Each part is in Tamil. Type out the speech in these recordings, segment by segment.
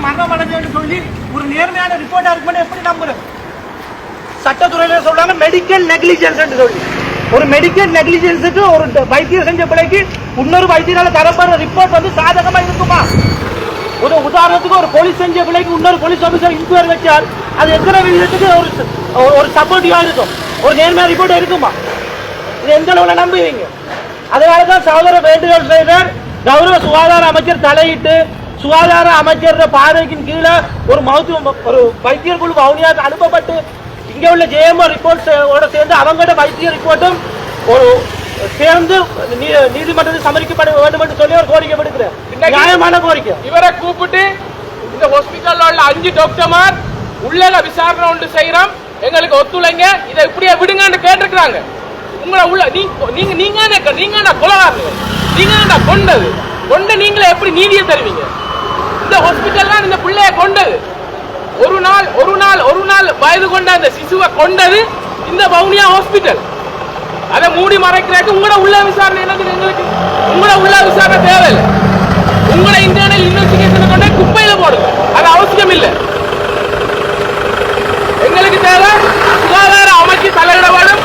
மரணம் அடைஞ்சு சொல்லி ஒரு நேர்மையான ரிப்போர்ட்டா இருக்குன்னு எப்படி நம்புறது? சட்டத்துறையில சொல்றாங்க மெடிக்கல் நெக்லிஜென்ஸ் சொல்லி. ஒரு மெடிக்கல் நெக்லிஜென்ஸுக்கு ஒரு வைத்தியர் செஞ்ச பிள்ளைக்கு இன்னொரு வைத்தியரால தரப்படுற ரிப்போர்ட் வந்து சாதகமா இருக்குமா? ஒரு உதாரணத்துக்கு ஒரு போலீஸ் செஞ்ச பிள்ளைக்கு இன்னொரு போலீஸ் ஆபீசர் இன்கொயரி வச்சால் அது எத்தனை விதத்துக்கு ஒரு சப்போர்ட்டிவா இருக்கும், ஒரு நேர்மையான ரிப்போர்ட் இருக்குமா? இது எந்த அளவுல நம்புவீங்க? அதனாலதான் சகோதர வேண்டுகோள் செய்தார், கௌரவ சுகாதார அமைச்சர் தலையிட்டு சுகாதார அமைச்சர் பார்வைக்கு கீழே ஒரு வைத்தியர் குழு வவுனியாவுக்கு அனுப்பப்பட்டு இங்க உள்ள ஜேஎம்ஓ ரிப்போர்ட் சேர்ந்து அவங்களோட வைத்திய ரிப்போர்ட்டும் ஒரு சேர்ந்து நீதிமன்றத்தில் சமர்ப்பிக்கப்பட வேண்டும் என்று சொல்லி ஒரு கோரிக்கை விடுக்கிறேன். நியாயமான கோரிக்கை. இவரை கூப்பிட்டு இந்த ஹாஸ்பிட்டல்ல உள்ள 5 டாக்டர்மார் உள்ள விசாரணை ஒன்று செய்யறோம், எங்களுக்கு ஒத்துழைங்க, இதை இப்படியே விடுங்கன்னு கேட்டிருக்கிறாங்க. உங்களை உள்ள நீங்க கொலகாரர்கள், நீங்க கொண்டு நீங்களே எப்படி நீதியை தருவீங்க? இந்த ஹாஸ்பிட்டல் இந்த பிள்ளைய கொண்டது, ஒரு நாள் வயது கொண்ட அந்த சிசுவை கொண்டது இந்த வவுனியா ஹாஸ்பிட்டல். அதை மூடி மறைக்கிறதுக்கு உங்களோட உள்ள விசாரணை என்னது? எங்களுக்கு உங்களோட உள்ள விசாரணை தேவையில்லை. உங்களோட இன்டர்னல் இன்வெஸ்டிகேஷன் கொண்டு குப்பையில போடுங்க, அது அவசியம் இல்லை. எங்களுக்கு தேவை சுகாதார அமைச்சு தலையிட வேணும்,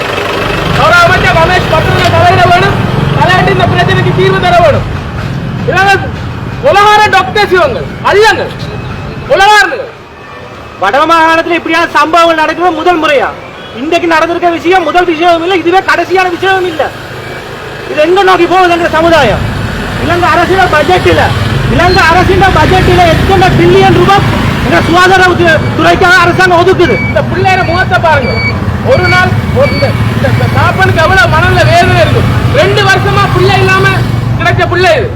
கௌரவ அமைச்சர் ரமேஷ் பத்திரங்க தலையிட வேணும், தலையிட்டு இந்த பிரச்சனைக்கு தீர்வு தர வேணும். உலகார டாக்டர்ஸ் இவங்க அல்லங்கள் உலகாரர்கள். வடமாகாணத்தில் இப்படியான சம்பவங்கள் நடக்கிறது முதல் முறையா? இன்றைக்கு நடந்திருக்க விஷயம் முதல் விஷயம் இல்லை, இதுவே கடைசியான விஷயம் இல்லை. இது எங்க நோக்கி போகுது என்ற சமுதாயம்? இலங்கை அரசின் பட்ஜெட்டில் எத்தனை பில்லியன் ரூபாய் எங்க சுகாதார துறைக்காக அரசாங்கம் ஒதுக்குது? இந்த பிள்ளைய முகத்தை பாருங்க. ஒரு நாள் சாப்பாடுக்கு எவ்வளவு மனதில் வேதனை இருக்கும். 2 வருஷமா பிள்ளை இல்லாம கிடைச்ச பிள்ளை இது.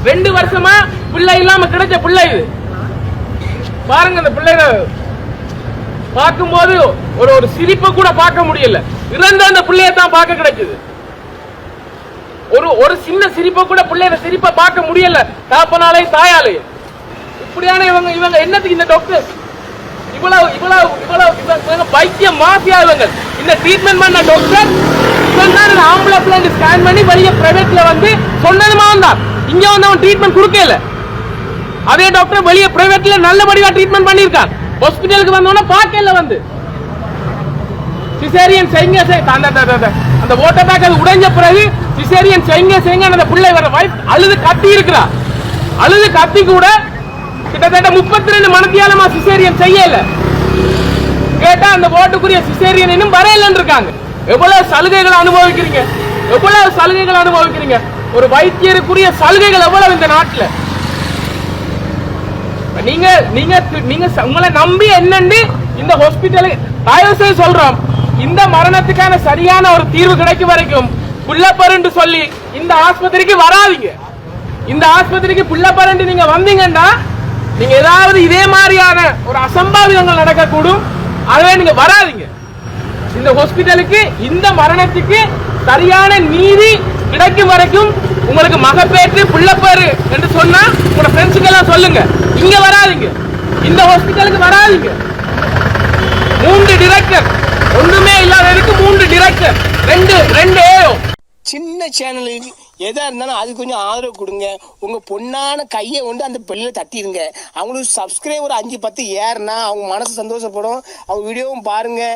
2 வருஷமா பிள்ளை இல்லாம கிடைச்ச பிள்ளை இது. பாருங்க, அந்த பிள்ளைய பார்க்கும்போது ஒரு சிரிப்பை கூட பார்க்க முடியல. இறந்த அந்த பிள்ளைய தான் பார்க்க கிடைக்குது. ஒரு சின்ன சிரிப்பை கூட பிள்ளைய சிரிப்பை பார்க்க முடியல, தாப்பனாலே தாயாலே. இப்படியான இவங்க என்னத்துக்கு இந்த டாக்டர் இவ்வளவு பைத்திய மாஃபியா? இவங்க இந்த ட்ரீட்மெண்ட் பண்ண டாக்டர் இவன் தான் ஆம்பளை பிள்ளைங்க ஸ்கேன் பண்ணி வெளியே பிரைவேட்ல வந்து சொன்னதுமா தான் இங்க வந்து அவன் ட்ரீட்மெண்ட் கொடுக்கல. அதே டாக்டர் வெளியே பிரைவேட்ல நல்லபடியா ட்ரீட்மெண்ட் பண்ணிருக்கான். ஹாஸ்பிட்டலுக்கு வந்தோன்னா பார்க்கல வந்து சிசேரியன் செய்யுங்க அந்த ஓட்ட பேக் அது உடைஞ்ச பிறகு சிசேரியன் செய்யுங்க அந்த பிள்ளை வர வைஃப் அழுது கத்தி இருக்கிறா. அழுது கத்தி கூட கிட்டத்தட்ட 32 மணித்தியாலமா சிசேரியன் செய்யல. கேட்டா அந்த ஓட்டுக்குரிய சிசேரியன் இன்னும் வரையலன்னு இருக்காங்க. எவ்வளவு சலுகைகளை அனுபவிக்கிறீங்க? ஒரு வைத்தியருக்குரிய சலுகைகள் எவ்வளவு இந்த நாட்டில்? நீங்க உங்களை நம்பி என்னன்னு இந்த ஹாஸ்பிட்டலுக்கு தயவு செய்து சொல்றோம், இந்த மரணத்துக்கான சரியான ஒரு தீர்வு கிடைக்கும் வரைக்கும் புள்ளப்பருன்னு சொல்லி இந்த ஆஸ்பத்திரிக்கு வராதீங்க. இந்த ஆஸ்பத்திரிக்கு புள்ளப்பருன்னு நீங்க வந்தீங்கன்னா நீங்க ஏதாவது இதே மாதிரியான ஒரு அசம்பாவிதங்கள் நடக்கக்கூடும். அதுவே நீங்க வராதீங்க. இந்த ஹாஸ்பிட்டலுக்கு இந்த மரணத்துக்கு சரியான நீதி கிடைக்கும் வரைக்கும் உங்களுக்கு மகப்பேற்று புள்ளப்பேரு என்று சொன்னா உங்க ஃப்ரெண்ட்ஸுக்கு எல்லாம் சொல்லுங்க. இங்க வராதீங்க, இந்த ஹாஸ்பிட்டலுக்கு வராதீங்க. 3 டிரெக்டர், ஒண்ணுமே இல்லாததுக்கு 3 டிரெக்டர், 2 ஏஓ. சின்ன சேனலுக்கு எதா இருந்தாலும் அது கொஞ்சம் ஆதரவு கொடுங்க. உங்க பொண்ணான கையை கொண்டு அந்த பெல்லில தட்டிடுங்க. அவங்களுக்கு சப்ஸ்கிரைபர் 5-10 ஏறுனா அவங்க மனசு சந்தோஷப்படும். அவங்க வீடியோவும் பாருங்க.